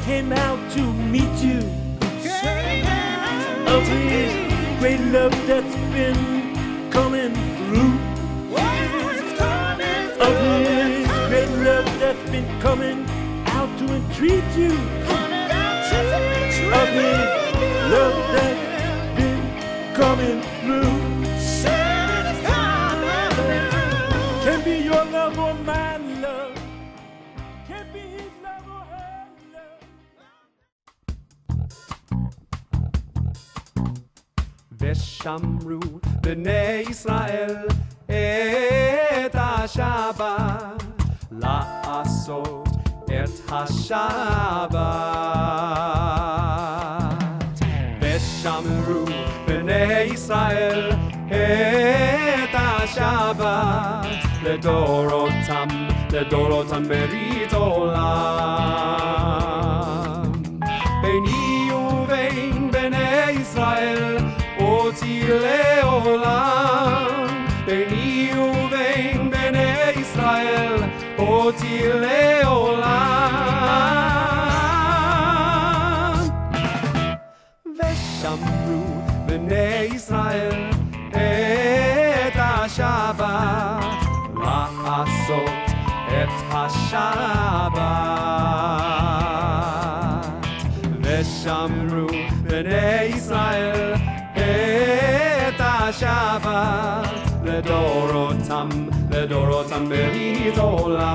came out to meet you. Of his great love that's been coming through. Of his great love that's been coming out to entreat you. Of his love that's been coming through. Can be your love or my love. Can be his love or her love. ושמרו בני ישראל את השבת, לעשות את השבת. ושמרו בני ישראל את השבת, לדורותם, לדורותם ברית עולם. ביני ובין בני ישראל אותי לעולם, ביני ובין בני ישראל אותי לעולם. ושמרו בני ישראל את השבת, לעשות את השבת. ושמרו בני ישראל את השבת, לדורותם, לדורותם ברית עולם.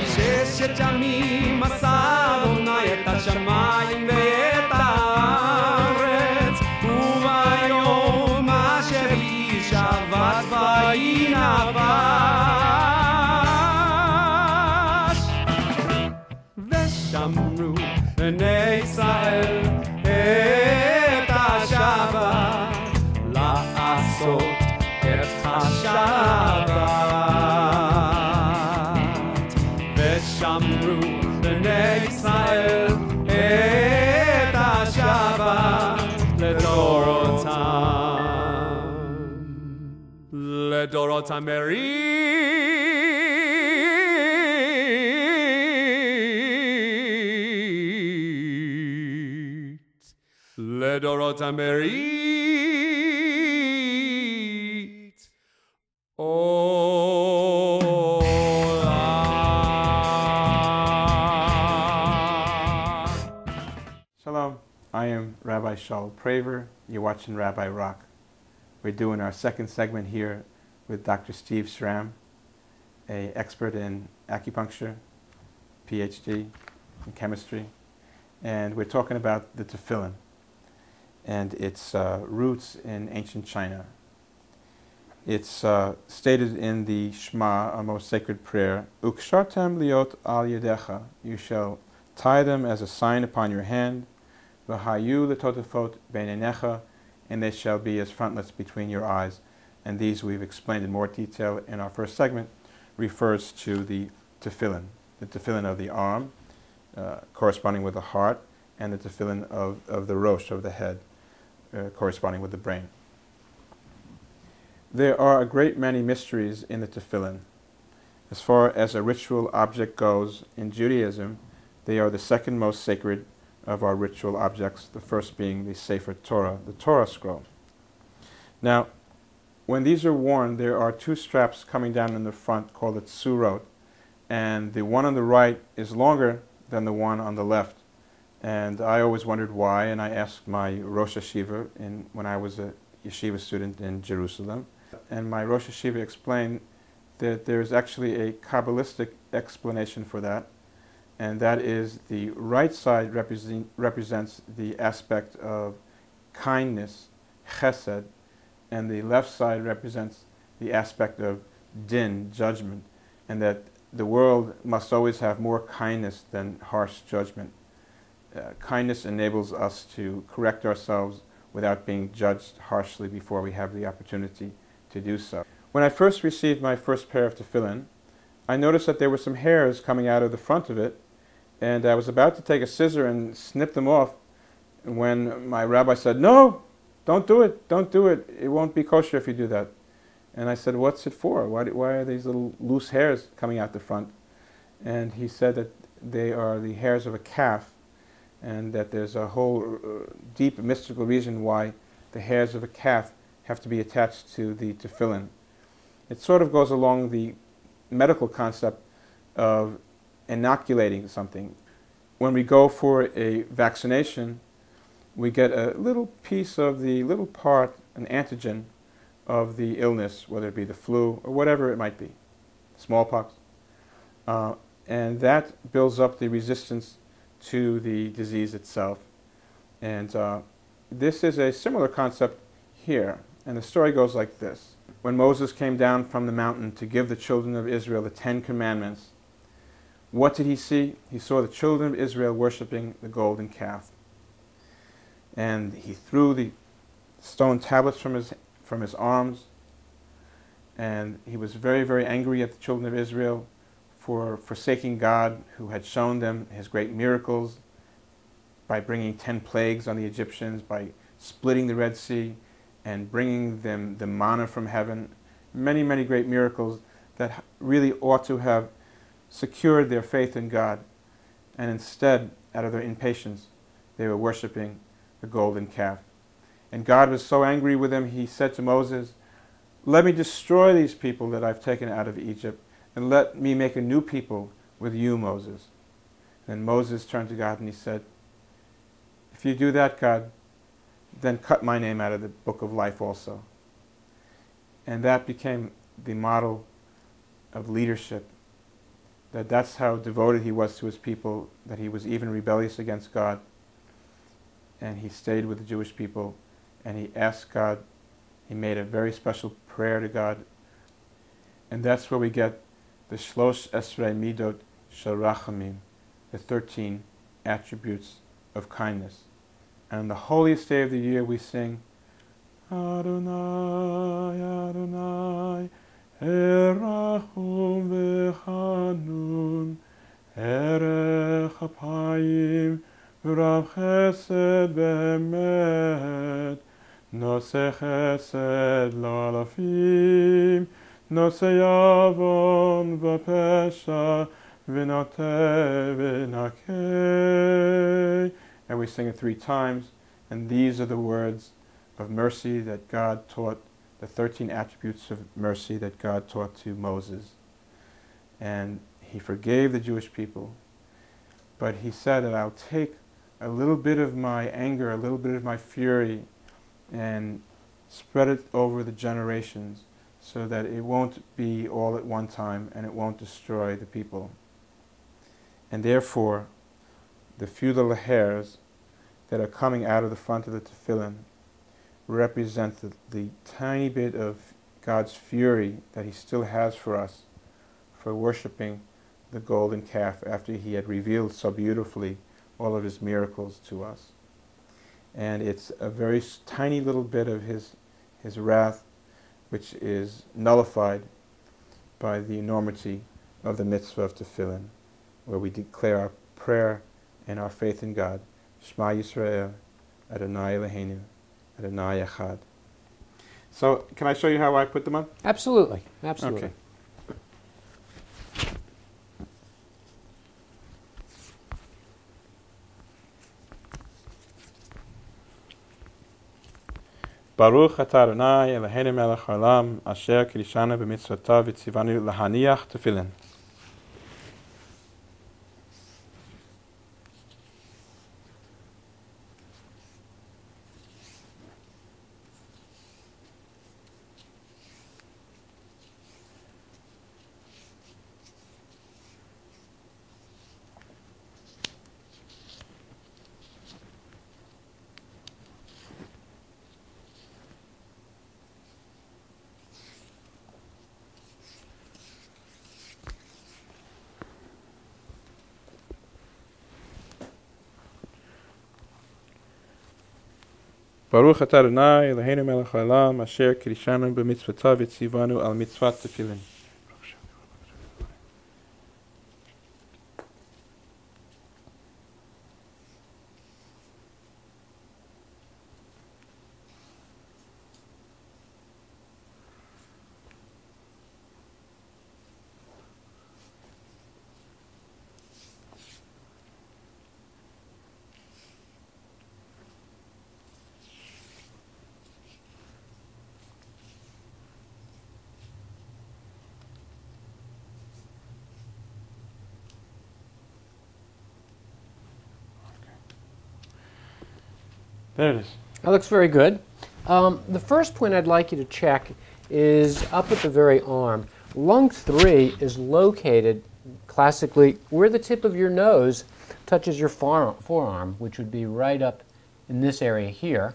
ששת ימים עשה אדוני את השמיים ואת הארץ, וביום השביעי שבת וינבש. ושמרו בני ישראל את השבת, לעשות את השבת. ושמרו בני ישראל את השבת, לדורותם, לדורותם לדורותם ברית עולם. Shalom, I am Rabbi Shaul Praver. You're watching Rabbi Rock. We're doing our second segment here with Dr. Steve Schram, an expert in acupuncture, PhD in chemistry, and we're talking about the Tephillin and its roots in ancient China. It's stated in the Shema, our most sacred prayer, Ukshartem liot al yedecha, you shall tie them as a sign upon your hand, v'hayu letotafot beinenecha, and they shall be as frontlets between your eyes. And these we've explained in more detail in our first segment, refers to the Tephillin of the arm, corresponding with the heart, and the Tephillin of the rosh, of the head, corresponding with the brain. There are a great many mysteries in the Tephillin. As far as a ritual object goes, in Judaism, they are the second most sacred of our ritual objects, the first being the Sefer Torah, the Torah scroll. Now, when these are worn, there are two straps coming down in the front called the tsurot, and the one on the right is longer than the one on the left. And I always wondered why, and I asked my Rosh Hashiva when I was a yeshiva student in Jerusalem. And my Rosh Hashiva explained that there's actually a Kabbalistic explanation for that, and that is the right side represents the aspect of kindness, chesed, and the left side represents the aspect of din, judgment, and that the world must always have more kindness than harsh judgment. Kindness enables us to correct ourselves without being judged harshly before we have the opportunity to do so. When I first received my first pair of tefillin, I noticed that there were some hairs coming out of the front of it, and I was about to take a scissor and snip them off when my rabbi said, "No, don't do it, don't do it. It won't be kosher if you do that." And I said, "What's it for? Why are these little loose hairs coming out the front?" and he said that they are the hairs of a calf, and that there's a whole deep mystical reason why the hairs of a calf have to be attached to the tephillin. It sort of goes along the medical concept of inoculating something. When we go for a vaccination, we get a little piece of the little part, an antigen of the illness, whether it be the flu or whatever it might be, smallpox. And that builds up the resistance to the disease itself. And this is a similar concept here. And the story goes like this. When Moses came down from the mountain to give the children of Israel the 10 Commandments, what did he see? He saw the children of Israel worshiping the golden calf. And he threw the stone tablets from his arms, and he was very, very angry at the children of Israel for forsaking God, who had shown them his great miracles by bringing 10 plagues on the Egyptians, by splitting the Red Sea and bringing them the manna from heaven. Many, many great miracles that really ought to have secured their faith in God. And instead, out of their impatience, they were worshiping the golden calf. And God was so angry with them, he said to Moses, "Let me destroy these people that I've taken out of Egypt, and let me make a new people with you, Moses." And Moses turned to God and he said, "If you do that, God, then cut my name out of the book of life also." And that became the model of leadership, that's how devoted he was to his people, that he was even rebellious against God. And he stayed with the Jewish people, and he asked God, he made a very special prayer to God. And that's where we get the Shlosh Esrei Midot Shel Rachamim, the 13 attributes of kindness. And on the holiest day of the year we sing, Adonai, Adonai, Erachum v'chanun, Erech Apayim, Rav Chesed Be'emet, Noseh Chesed L'alafim, Noseh Yavon V'pesha, V'nateh V'nakeh. And we sing it 3 times, and these are the words of mercy that God taught, the 13 attributes of mercy that God taught to Moses. And he forgave the Jewish people, but he said that I'll take a little bit of my anger, a little bit of my fury, and spread it over the generations so that it won't be all at one time and it won't destroy the people. And therefore, the few little hairs that are coming out of the front of the tephillin represent the tiny bit of God's fury that he still has for us for worshiping the golden calf after he had revealed so beautifully all of his miracles to us. And it's a very tiny little bit of his wrath which is nullified by the enormity of the mitzvah of Tephillin, where we declare our prayer and our faith in God. Shema Yisrael, Adonai Eloheinu, Adonai Echad. So, can I show you how I put them on? Absolutely, absolutely. Okay. Baruch atah Adonai Eloheinu melech haolam asher kiddushanu b'mitzvotav v'tzivanu lahaniach tefillin. Baruch atah Adonai Eloheinu melech haolam asher kiddushanu b'mitzvotav v'tzivanu al mitzvat tefillin. There it is. That looks very good. The first point I'd like you to check is up at the very arm. Lung 3 is located classically where the tip of your nose touches your forearm, which would be right up in this area here.